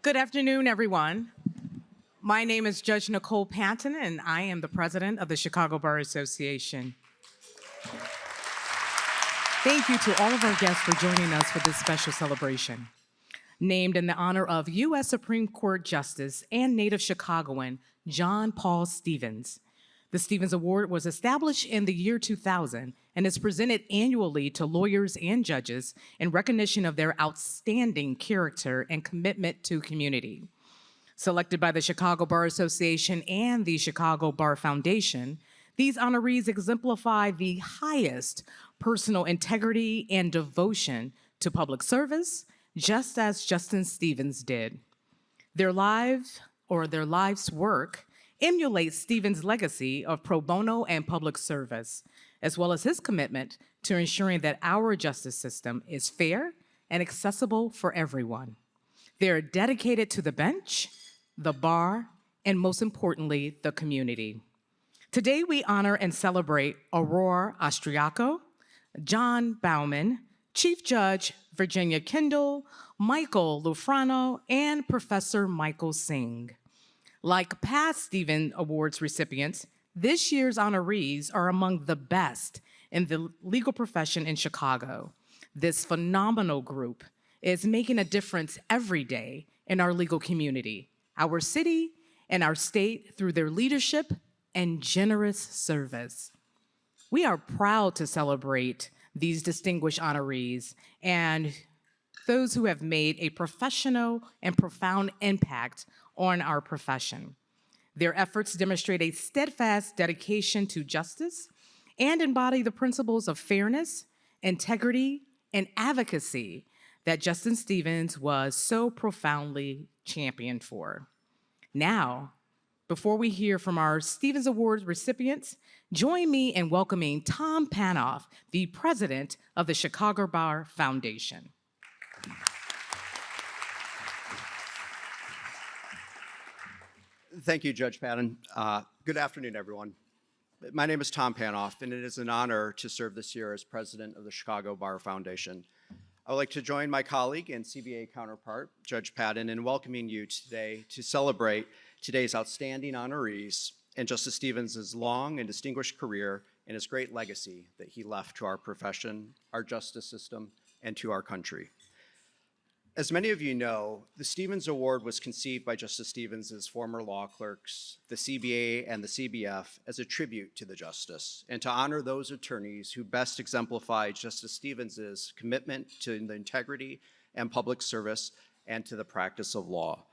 Good afternoon, everyone. My name is Judge Nicole Panton, and I am the president of the Chicago Bar Association. Thank you to all of our guests for joining us for this special celebration. Named in the honor of U.S. Supreme Court Justice and native Chicagoan John Paul Stevens. The Stevens Award was established in the year 2000 and is presented annually to lawyers and judges in recognition of their outstanding character and commitment to community. Selected by the Chicago Bar Association and the Chicago Bar Foundation, these honorees exemplify the highest personal integrity and devotion to public service, just as Justin Stevens did. Their life's work emulates Stevens' legacy of pro bono and public service, as well as his commitment to ensuring that our justice system is fair and accessible for everyone. They're dedicated to the bench, the bar, and most importantly, the community. Today, we honor and celebrate Aurora Austriaco, John Bouman, Chief Judge Virginia Kendall, Michael Lufrano, and Professor Michael Seng. Like past Stevens Awards recipients, this year's honorees are among the best in the legal profession in Chicago. This phenomenal group is making a difference every day in our legal community, our city, and our state through their leadership and generous service. We are proud to celebrate these distinguished honorees and those who have made a professional and profound impact on our profession. Their efforts demonstrate a steadfast dedication to justice and embody the principles of fairness, integrity, and advocacy that Justin Stevens was so profoundly championed for. Now, before we hear from our Stevens Award recipients, join me in welcoming Tom Panoff, the president of the Chicago Bar Foundation. Thank you, Judge Patton. Good afternoon, everyone. My name is Tom Panoff, and it is an honor to serve this year as president of the Chicago Bar Foundation. I would like to join my colleague and CBA counterpart, Judge Patton, in welcoming you today to celebrate today's outstanding honorees and Justice Stevens' long and distinguished career and his great legacy that he left to our profession, our justice system, and to our country. As many of you know, the Stevens Award was conceived by Justice Stevens' former law clerks, the CBA and the CBF, as a tribute to the justice and to honor those attorneys who best exemplify Justice Stevens' commitment to the integrity and public service and to the practice of law.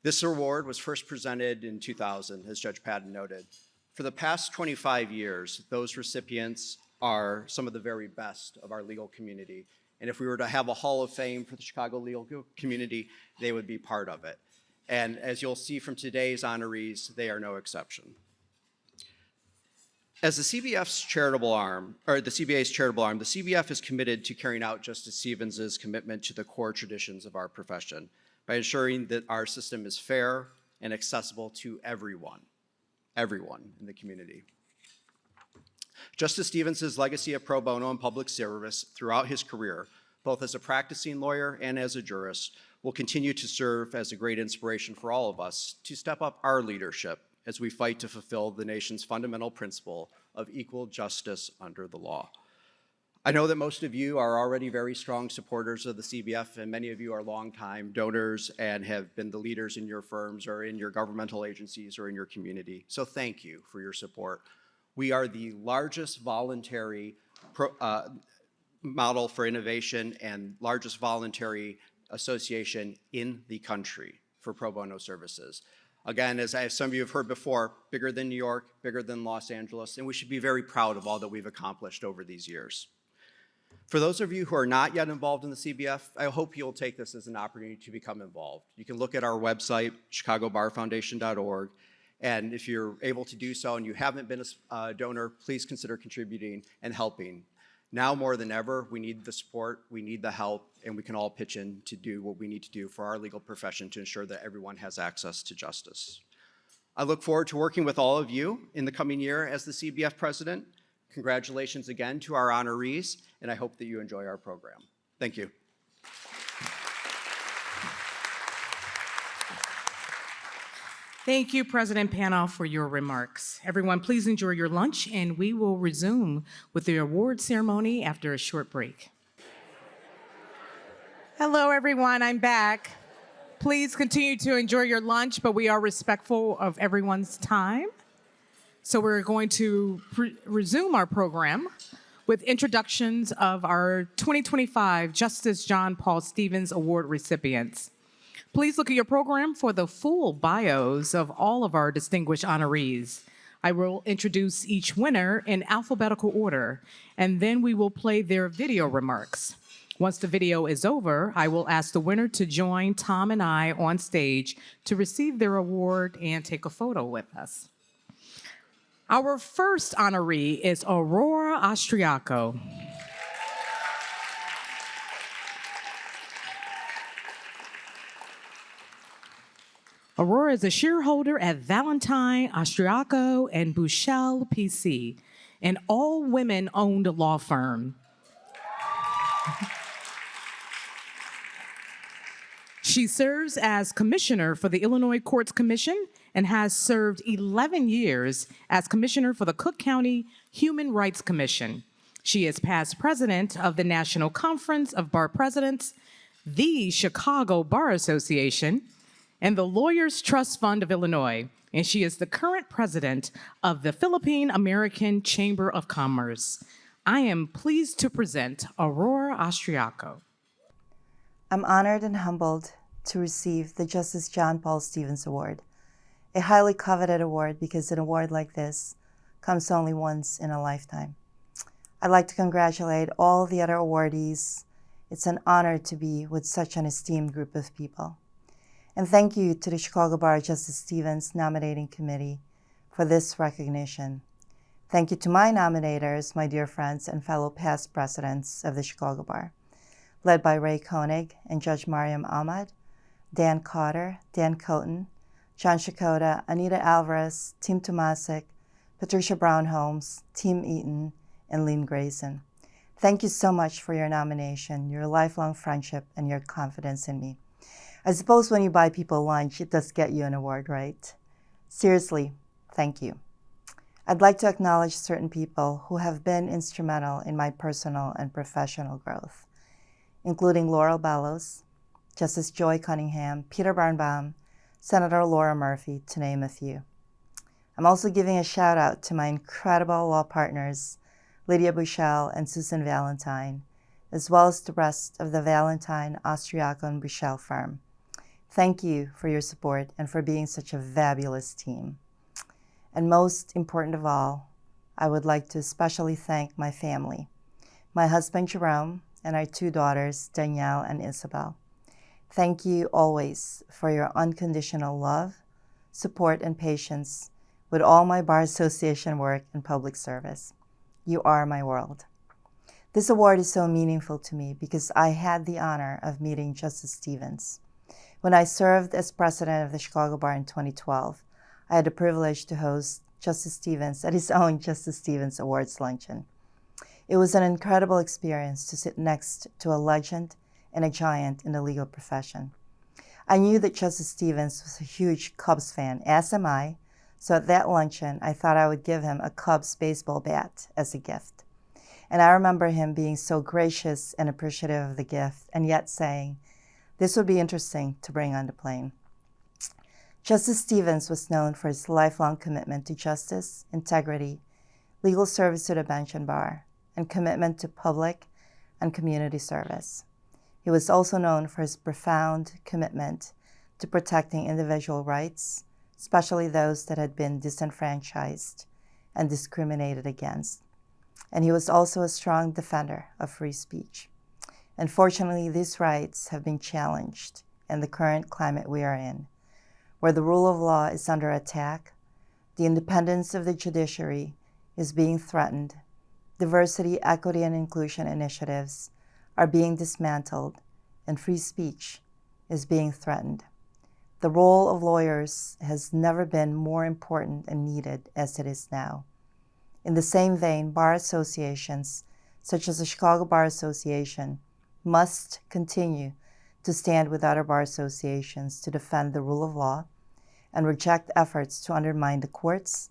This award was first presented in 2000, as Judge Patton noted. For the past 25 years, those recipients are some of the very best of our legal community. And if we were to have a Hall of Fame for the Chicago legal community, they would be part of it. And as you'll see from today's honorees, they are no exception. As the CBA's charitable arm, the CBF is committed to carrying out Justice Stevens' commitment to the core traditions of our profession by ensuring that our system is fair and accessible to everyone in the community. Justice Stevens' legacy of pro bono and public service throughout his career, both as a practicing lawyer and as a jurist, will continue to serve as a great inspiration for all of us to step up our leadership as we fight to fulfill the nation's fundamental principle of equal justice under the law. I know that most of you are already very strong supporters of the CBF, and many of you are longtime donors and have been the leaders in your firms or in your governmental agencies or in your community. So thank you for your support. We are the largest voluntary model for innovation and largest voluntary association in the country for pro bono services. Again, as some of you have heard before, bigger than New York, bigger than Los Angeles, and we should be very proud of all that we've accomplished over these years. For those of you who are not yet involved in the CBF, I hope you'll take this as an opportunity to become involved. You can look at our website, chicagobarfoundation.org, and if you're able to do so and you haven't been a donor, please consider contributing and helping. Now more than ever, we need the support, we need the help, and we can all pitch in to do what we need to do for our legal profession to ensure that everyone has access to justice. I look forward to working with all of you in the coming year as the CBF president. Congratulations again to our honorees, and I hope that you enjoy our program. Thank you. Thank you, President Panoff, for your remarks. Everyone, please enjoy your lunch, and we will resume with the award ceremony after a short break. Hello, everyone. I'm back. Please continue to enjoy your lunch, but we are respectful of everyone's time. So we're going to resume our program with introductions of our 2025 Justice John Paul Stevens Award recipients. Please look at your program for the full bios of all of our distinguished honorees. I will introduce each winner in alphabetical order, and then we will play their video remarks. Once the video is over, I will ask the winner to join Tom and I on stage to receive their award and take a photo with us. Our first honoree is Aurora Austriaco. Aurora is a shareholder at Valentine Austriaco and Bueschel P.C., an all-women-owned law firm. She serves as commissioner for the Illinois Courts Commission and has served 11 years as commissioner for the Cook County Human Rights Commission. She is past president of the National Conference of Bar Presidents, the Chicago Bar Association, and the Lawyers Trust Fund of Illinois, and she is the current president of the Philippine American Chamber of Commerce. I am pleased to present Aurora Austriaco. I'm honored and humbled to receive the Justice John Paul Stevens Award, a highly coveted award because an award like this comes only once in a lifetime. I'd like to congratulate all the other awardees. It's an honor to be with such an esteemed group of people. And thank you to the Chicago Bar Justice Stevens Nominating Committee for this recognition. Thank you to my nominators, my dear friends and fellow past presidents of the Chicago Bar, led by Ray Koenig and Judge Mariam Ahmad, Dan Cotter, Dan Coten, John Shakota, Anita Alvarez, Tim Tomasic, Patricia Brown-Holmes, Tim Eaton, and Lynn Grayson. Thank you so much for your nomination, your lifelong friendship, and your confidence in me. I suppose when you buy people lunch, it does get you an award, right? Seriously, thank you. I'd like to acknowledge certain people who have been instrumental in my personal and professional growth, including Laurel Bellows, Justice Joy Cunningham, Peter Barnbaum, Senator Laura Murphy, to name a few. I'm also giving a shout out to my incredible law partners, Lydia Bueschel and Susan Valentine, as well as the rest of the Valentine Austriaco and Bueschel firm. Thank you for your support and for being such a fabulous team. And most important of all, I would like to especially thank my family, my husband Jerome, and our two daughters, Danielle and Isabel. Thank you always for your unconditional love, support, and patience with all my Bar Association work and public service. You are my world. This award is so meaningful to me because I had the honor of meeting Justice Stevens. When I served as president of the Chicago Bar in 2012, I had the privilege to host Justice Stevens at his own Justice Stevens Awards luncheon. It was an incredible experience to sit next to a legend and a giant in the legal profession. I knew that Justice Stevens was a huge Cubs fan, as am I, so at that luncheon, I thought I would give him a Cubs baseball bat as a gift. And I remember him being so gracious and appreciative of the gift, and yet saying, "This would be interesting to bring on the plane." Justice Stevens was known for his lifelong commitment to justice, integrity, legal service to the bench and bar, and commitment to public and community service. He was also known for his profound commitment to protecting individual rights, especially those that had been disenfranchised and discriminated against. And he was also a strong defender of free speech. Unfortunately, these rights have been challenged in the current climate we are in, where the rule of law is under attack, the independence of the judiciary is being threatened, diversity, equity, and inclusion initiatives are being dismantled, and free speech is being threatened. The role of lawyers has never been more important and needed as it is now. In the same vein, bar associations, such as the Chicago Bar Association, must continue to stand with other bar associations to defend the rule of law and reject efforts to undermine the courts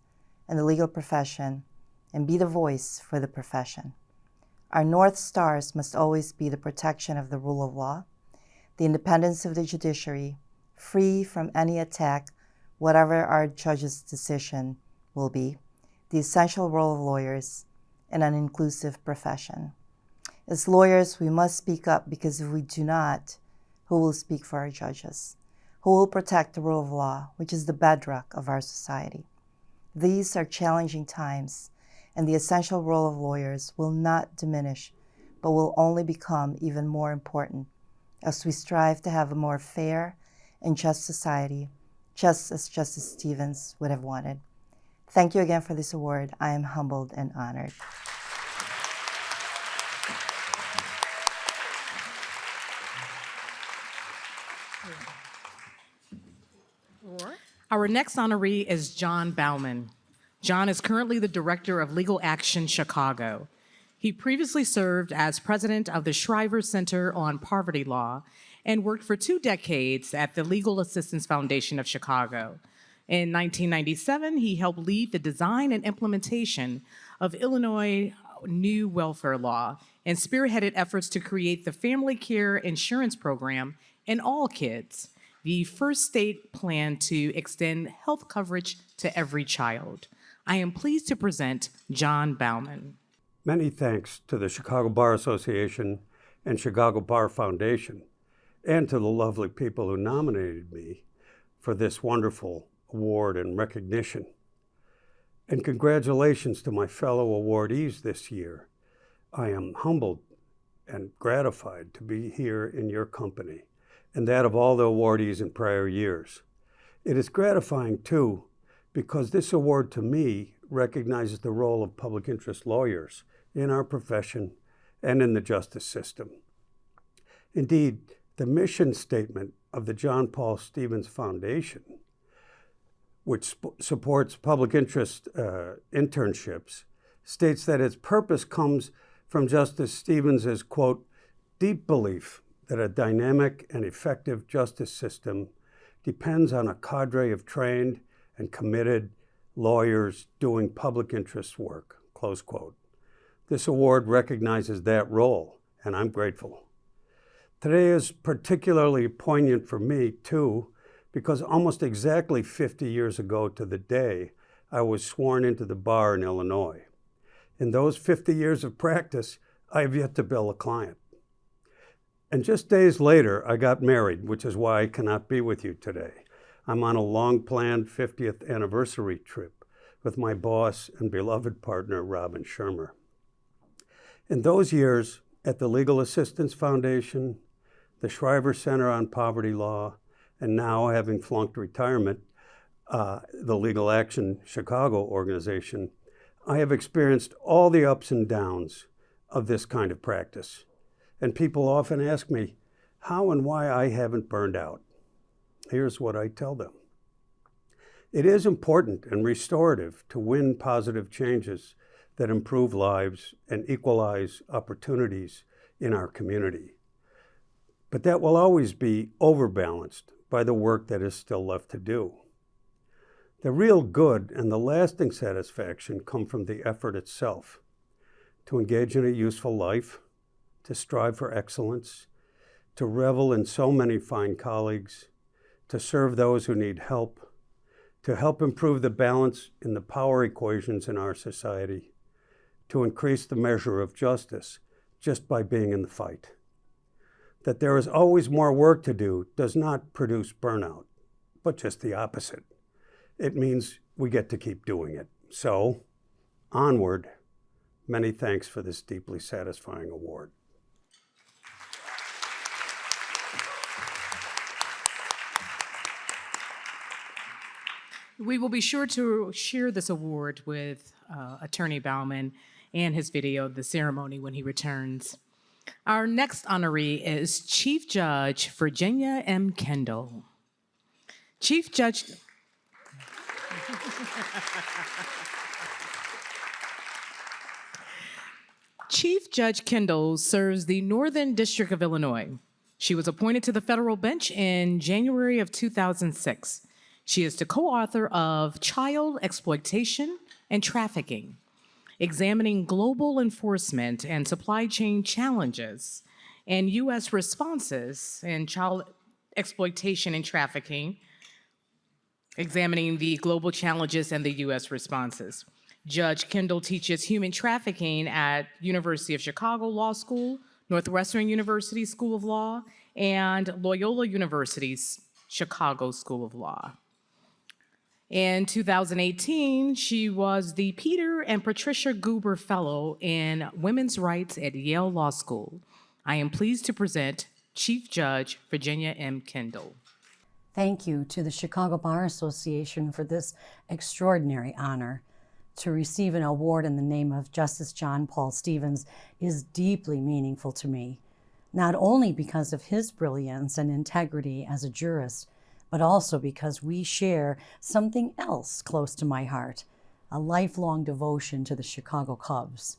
and the legal profession and be the voice for the profession. Our North Stars must always be the protection of the rule of law, the independence of the judiciary, free from any attack, whatever our judge's decision will be, the essential role of lawyers, and an inclusive profession. As lawyers, we must speak up because if we do not, who will speak for our judges? Who will protect the rule of law, which is the bedrock of our society? These are challenging times, and the essential role of lawyers will not diminish, but will only become even more important as we strive to have a more fair and just society, just as Justice Stevens would have wanted. Thank you again for this award. I am humbled and honored. Our next honoree is John Bouman. John is currently the Director of Legal Action Chicago. He previously served as president of the Shriver Center on Poverty Law and worked for 2 decades at the Legal Assistance Foundation of Chicago. In 1997, he helped lead the design and implementation of Illinois' new welfare law and spearheaded efforts to create the Family Care Insurance Program in all kids, the first state plan to extend health coverage to every child. I am pleased to present John Bouman. Many thanks to the Chicago Bar Association and Chicago Bar Foundation, and to the lovely people who nominated me for this wonderful award and recognition. And congratulations to my fellow awardees this year. I am humbled and gratified to be here in your company, and that of all the awardees in prior years. It is gratifying, too, because this award to me recognizes the role of public interest lawyers in our profession and in the justice system. Indeed, the mission statement of the John Paul Stevens Foundation, which supports public interest internships, states that its purpose comes from Justice Stevens's, quote, deep belief that a dynamic and effective justice system depends on a cadre of trained and committed lawyers doing public interest work, close quote. This award recognizes that role, and I'm grateful. Today is particularly poignant for me, too, because almost exactly 50 years ago to the day, I was sworn into the bar in Illinois. In those 50 years of practice, I have yet to bill a client. And just days later, I got married, which is why I cannot be with you today. I'm on a long-planned 50th anniversary trip with my boss and beloved partner, Robin Shermer. In those years, at the Legal Assistance Foundation, the Shriver Center on Poverty Law, and now, having flunked retirement, the Legal Action Chicago organization, I have experienced all the ups and downs of this kind of practice. And people often ask me how and why I haven't burned out. Here's what I tell them. It is important and restorative to win positive changes that improve lives and equalize opportunities in our community. But that will always be overbalanced by the work that is still left to do. The real good and the lasting satisfaction come from the effort itself, to engage in a useful life, to strive for excellence, to revel in so many fine colleagues, to serve those who need help, to help improve the balance in the power equations in our society, to increase the measure of justice just by being in the fight. That there is always more work to do does not produce burnout, but just the opposite. It means we get to keep doing it. So, onward. Many thanks for this deeply satisfying award. We will be sure to share this award with Attorney Bouman and his video of the ceremony when he returns. Our next honoree is Chief Judge Virginia M. Kendall. Chief Judge... Chief Judge Kendall serves the Northern District of Illinois. She was appointed to the federal bench in January of 2006. She is the co-author of Child Exploitation and Trafficking, Examining Global Enforcement and Supply Chain Challenges and U.S. Responses in Child Exploitation and Trafficking, Examining the Global Challenges and the U.S. Responses. Judge Kendall teaches human trafficking at University of Chicago Law School, Northwestern University School of Law, and Loyola University's Chicago School of Law. In 2018, she was the Peter and Patricia Goober Fellow in Women's Rights at Yale Law School. I am pleased to present Chief Judge Virginia M. Kendall. Thank you to the Chicago Bar Association for this extraordinary honor. To receive an award in the name of Justice John Paul Stevens is deeply meaningful to me, not only because of his brilliance and integrity as a jurist, but also because we share something else close to my heart, a lifelong devotion to the Chicago Cubs.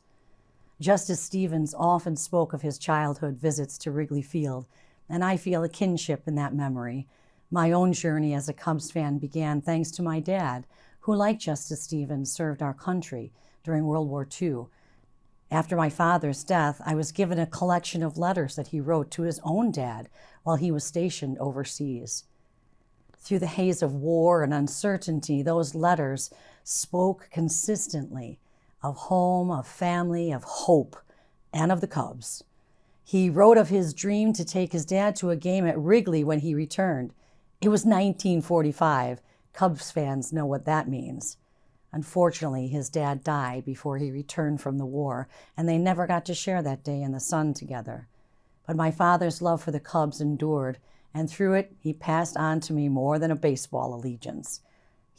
Justice Stevens often spoke of his childhood visits to Wrigley Field, and I feel a kinship in that memory. My own journey as a Cubs fan began thanks to my dad, who, like Justice Stevens, served our country during World War II. After my father's death, I was given a collection of letters that he wrote to his own dad while he was stationed overseas. Through the haze of war and uncertainty, those letters spoke consistently of home, of family, of hope, and of the Cubs. He wrote of his dream to take his dad to a game at Wrigley when he returned. It was 1945. Cubs fans know what that means. Unfortunately, his dad died before he returned from the war, and they never got to share that day in the sun together. But my father's love for the Cubs endured, and through it, he passed on to me more than a baseball allegiance.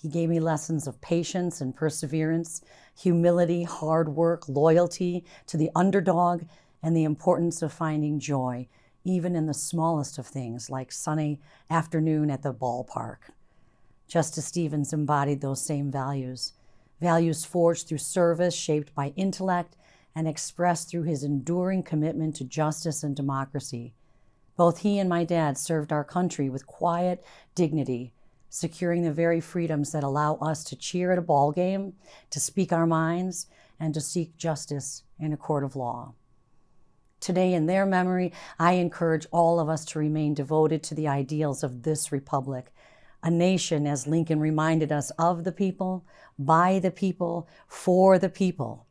He gave me lessons of patience and perseverance, humility, hard work, loyalty to the underdog, and the importance of finding joy, even in the smallest of things, like sunny afternoon at the ballpark. Justice Stevens embodied those same values, values forged through service, shaped by intellect, and expressed through his enduring commitment to justice and democracy. Both he and my dad served our country with quiet dignity, securing the very freedoms that allow us to cheer at a ball game, to speak our minds, and to seek justice in a court of law. Today, in their memory, I encourage all of us to remain devoted to the ideals of this republic, a nation, as Lincoln reminded us, of the people, by the people, for the people.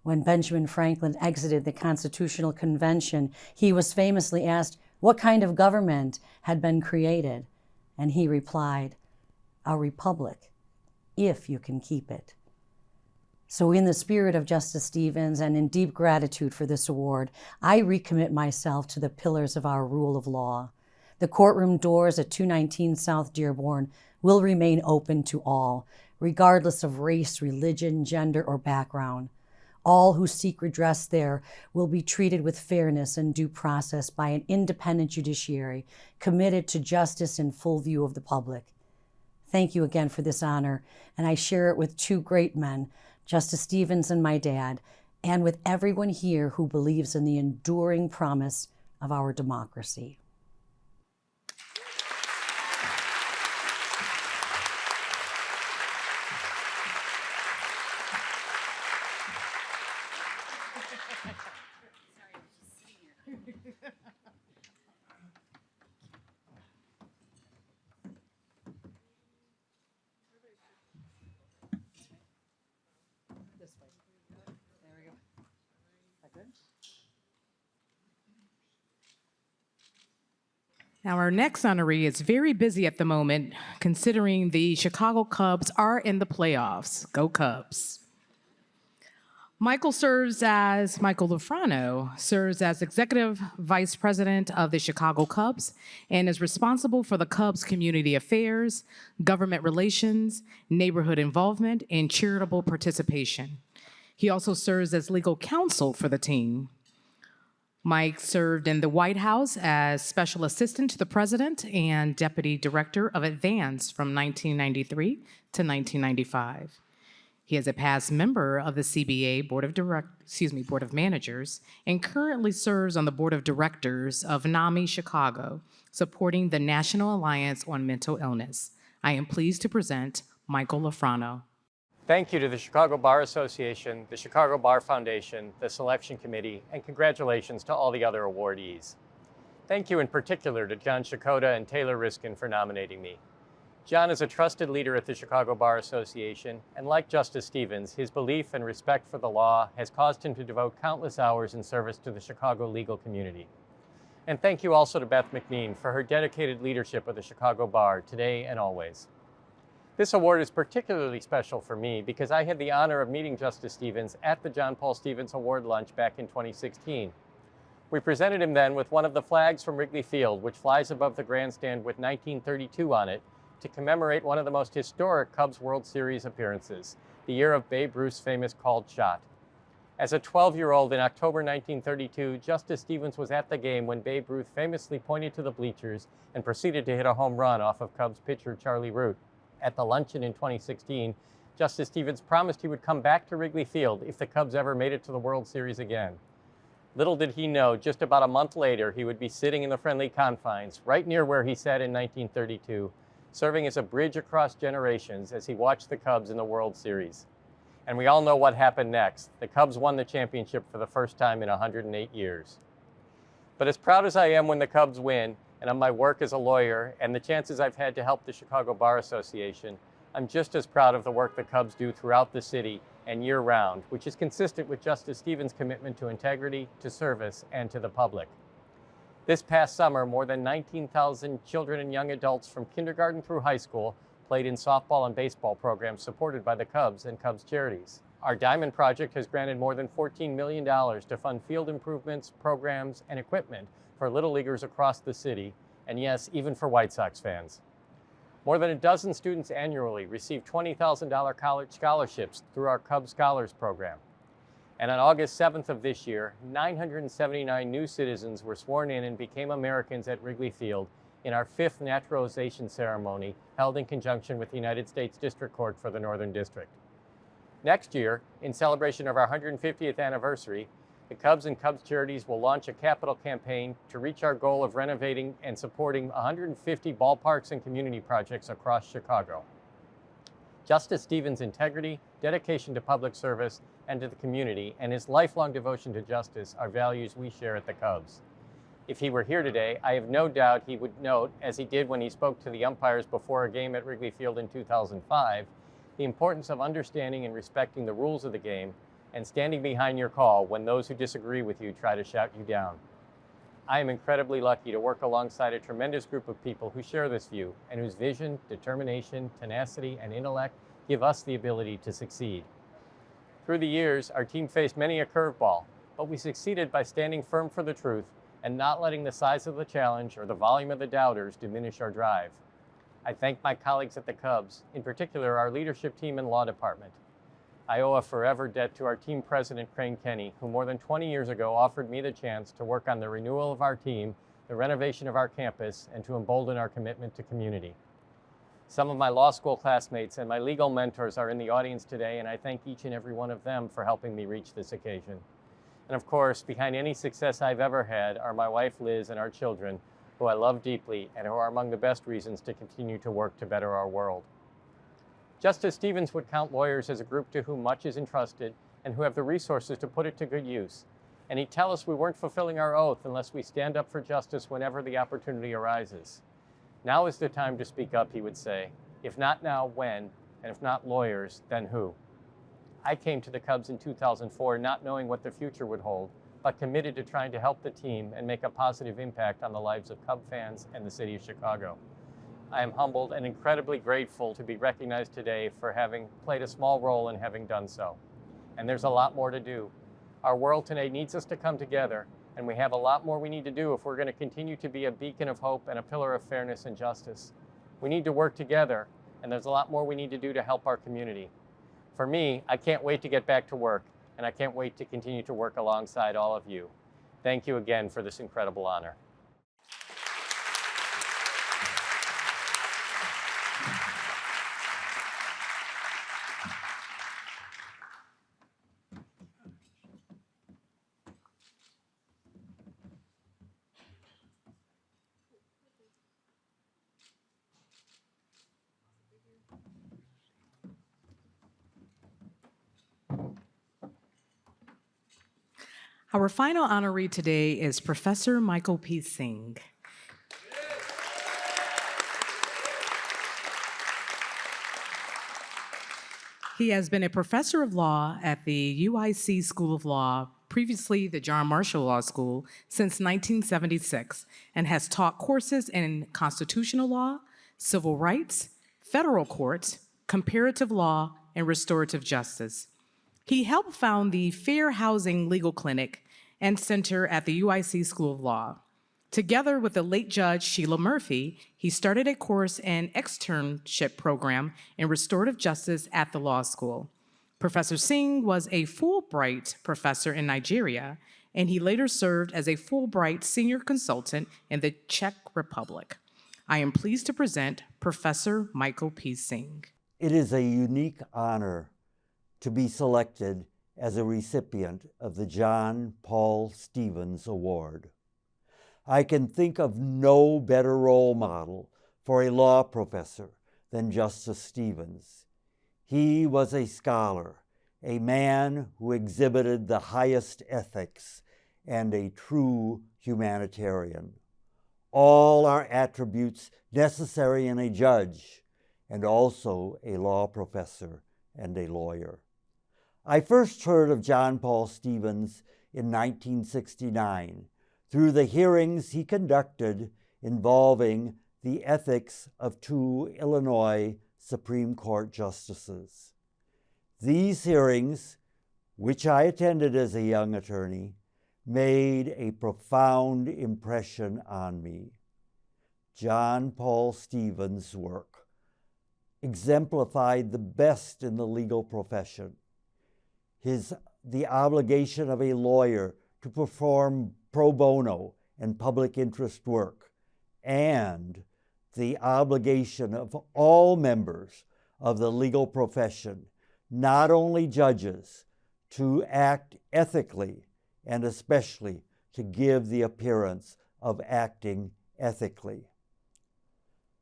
When Benjamin Franklin exited the Constitutional Convention, he was famously asked what kind of government had been created, and he replied, "A republic, if you can keep it." So in the spirit of Justice Stevens and in deep gratitude for this award, I recommit myself to the pillars of our rule of law. The courtroom doors at 219 South Dearborn will remain open to all, regardless of race, religion, gender, or background. All who seek redress there will be treated with fairness and due process by an independent judiciary committed to justice in full view of the public. Thank you again for this honor, and I share it with two great men, Justice Stevens and my dad, and with everyone here who believes in the enduring promise of our democracy. Now, our next honoree is very busy at the moment, considering the Chicago Cubs are in the playoffs. Go Cubs. Michael Lufrano serves as Executive Vice President of the Chicago Cubs and is responsible for the Cubs' community affairs, government relations, neighborhood involvement, and charitable participation. He also serves as legal counsel for the team. Mike served in the White House as Special Assistant to the President and Deputy Director of Advance from 1993 to 1995. He is a past member of the CBA Board of Managers and currently serves on the Board of Directors of NAMI Chicago, supporting the National Alliance on Mental Illness. I am pleased to present Michael Lufrano. Thank you to the Chicago Bar Association, the Chicago Bar Foundation, the Selection Committee, and congratulations to all the other awardees. Thank you in particular to John Shikoda and Taylor Riskin for nominating me. John is a trusted leader at the Chicago Bar Association, and like Justice Stevens, his belief and respect for the law has caused him to devote countless hours in service to the Chicago legal community. And thank you also to Beth McNean for her dedicated leadership of the Chicago Bar today and always. This award is particularly special for me because I had the honor of meeting Justice Stevens at the John Paul Stevens Award lunch back in 2016. We presented him then with one of the flags from Wrigley Field, which flies above the grandstand with 1932 on it, to commemorate one of the most historic Cubs World Series appearances, the year of Babe Ruth's famous called shot. As a 12-year-old in October 1932, Justice Stevens was at the game when Babe Ruth famously pointed to the bleachers and proceeded to hit a home run off of Cubs pitcher Charlie Root. At the luncheon in 2016, Justice Stevens promised he would come back to Wrigley Field if the Cubs ever made it to the World Series again. Little did he know, just about a month later, he would be sitting in the friendly confines, right near where he sat in 1932, serving as a bridge across generations as he watched the Cubs in the World Series. And we all know what happened next. The Cubs won the championship for the first time in 108 years. But as proud as I am when the Cubs win, and on my work as a lawyer and the chances I've had to help the Chicago Bar Association, I'm just as proud of the work the Cubs do throughout the city and year-round, which is consistent with Justice Stevens' commitment to integrity, to service, and to the public. This past summer, more than 19,000 children and young adults from kindergarten through high school played in softball and baseball programs supported by the Cubs and Cubs charities. Our Diamond Project has granted more than $14 million to fund field improvements, programs, and equipment for Little Leaguers across the city, and yes, even for White Sox fans. More than a dozen students annually receive $20,000 college scholarships through our Cubs Scholars Program. And on August 7th of this year, 979 new citizens were sworn in and became Americans at Wrigley Field in our 5th naturalization ceremony held in conjunction with the United States District Court for the Northern District. Next year, in celebration of our 150th anniversary, the Cubs and Cubs charities will launch a capital campaign to reach our goal of renovating and supporting 150 ballparks and community projects across Chicago. Justice Stevens' integrity, dedication to public service and to the community, and his lifelong devotion to justice are values we share at the Cubs. If he were here today, I have no doubt he would note, as he did when he spoke to the umpires before a game at Wrigley Field in 2005, the importance of understanding and respecting the rules of the game and standing behind your call when those who disagree with you try to shout you down. I am incredibly lucky to work alongside a tremendous group of people who share this view and whose vision, determination, tenacity, and intellect give us the ability to succeed. Through the years, our team faced many a curveball, but we succeeded by standing firm for the truth and not letting the size of the challenge or the volume of the doubters diminish our drive. I thank my colleagues at the Cubs, in particular our leadership team and law department. I owe a forever debt to our team president, Crane Kenny, who more than 20 years ago offered me the chance to work on the renewal of our team, the renovation of our campus, and to embolden our commitment to community. Some of my law school classmates and my legal mentors are in the audience today, and I thank each and every one of them for helping me reach this occasion. And of course, behind any success I've ever had are my wife, Liz, and our children, who I love deeply and who are among the best reasons to continue to work to better our world. Justice Stevens would count lawyers as a group to whom much is entrusted and who have the resources to put it to good use. And he'd tell us we weren't fulfilling our oath unless we stand up for justice whenever the opportunity arises. Now is the time to speak up, he would say. If not now, when? And if not lawyers, then who? I came to the Cubs in 2004 not knowing what the future would hold, but committed to trying to help the team and make a positive impact on the lives of Cub fans and the city of Chicago. I am humbled and incredibly grateful to be recognized today for having played a small role in having done so. And there's a lot more to do. Our world today needs us to come together, and we have a lot more we need to do if we're going to continue to be a beacon of hope and a pillar of fairness and justice. We need to work together, and there's a lot more we need to do to help our community. For me, I can't wait to get back to work, and I can't wait to continue to work alongside all of you. Thank you again for this incredible honor. Our final honoree today is Professor Michael P. Seng. He has been a professor of law at the UIC School of Law, previously the John Marshall Law School, since 1976, and has taught courses in constitutional law, civil rights, federal courts, comparative law, and restorative justice. He helped found the Fair Housing Legal Clinic and Center at the UIC School of Law. Together with the late Judge Sheila Murphy, he started a course and externship program in restorative justice at the law school. Professor Seng was a Fulbright professor in Nigeria, and he later served as a Fulbright senior consultant in the Czech Republic. I am pleased to present Professor Michael P. Seng. It is a unique honor to be selected as a recipient of the John Paul Stevens Award. I can think of no better role model for a law professor than Justice Stevens. He was a scholar, a man who exhibited the highest ethics, and a true humanitarian. All are attributes necessary in a judge and also a law professor and a lawyer. I first heard of John Paul Stevens in 1969 through the hearings he conducted involving the ethics of two Illinois Supreme Court justices. These hearings, which I attended as a young attorney, made a profound impression on me. John Paul Stevens' work exemplified the best in the legal profession. The obligation of a lawyer to perform pro bono and public interest work, and the obligation of all members of the legal profession, not only judges, to act ethically and especially to give the appearance of acting ethically.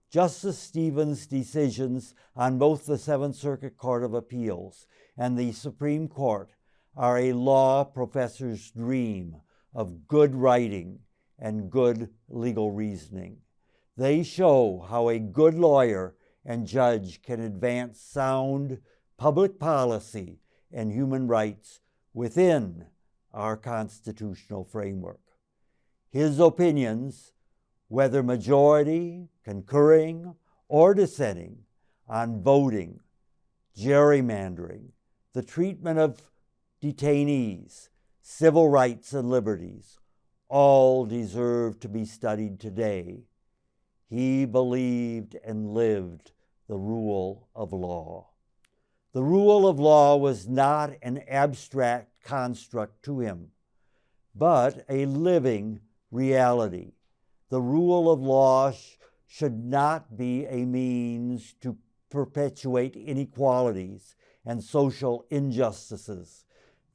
Justice Stevens' decisions on both the Seventh Circuit Court of Appeals and the Supreme Court are a law professor's dream of good writing and good legal reasoning. They show how a good lawyer and judge can advance sound public policy and human rights within our constitutional framework. His opinions, whether majority, concurring, or dissenting, on voting, gerrymandering, the treatment of detainees, civil rights and liberties, all deserve to be studied today. He believed and lived the rule of law. The rule of law was not an abstract construct to him, but a living reality. The rule of law should not be a means to perpetuate inequalities and social injustices.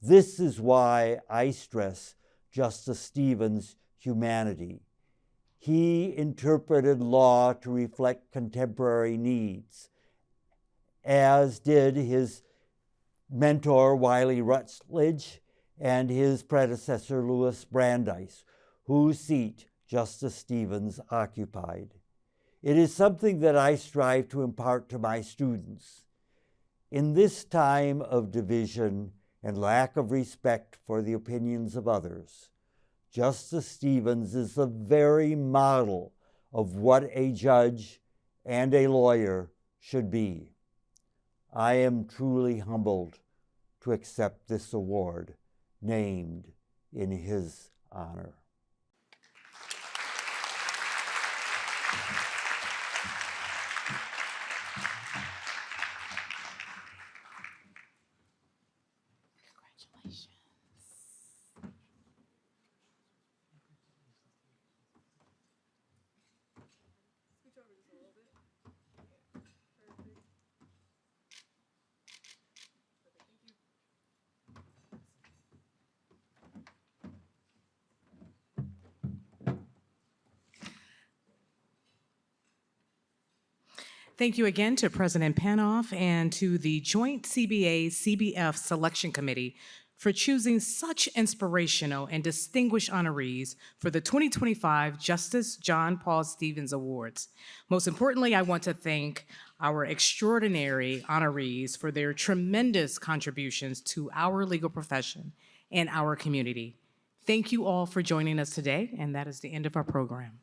This is why I stress Justice Stevens' humanity. He interpreted law to reflect contemporary needs, as did his mentor Wiley Rutledge and his predecessor Louis Brandeis, whose seat Justice Stevens occupied. It is something that I strive to impart to my students. In this time of division and lack of respect for the opinions of others, Justice Stevens is the very model of what a judge and a lawyer should be. I am truly humbled to accept this award named in his honor. Thank you again to President Panoff and to the Joint CBA-CBF Selection Committee for choosing such inspirational and distinguished honorees for the 2025 Justice John Paul Stevens Awards. Most importantly, I want to thank our extraordinary honorees for their tremendous contributions to our legal profession and our community. Thank you all for joining us today, and that is the end of our program.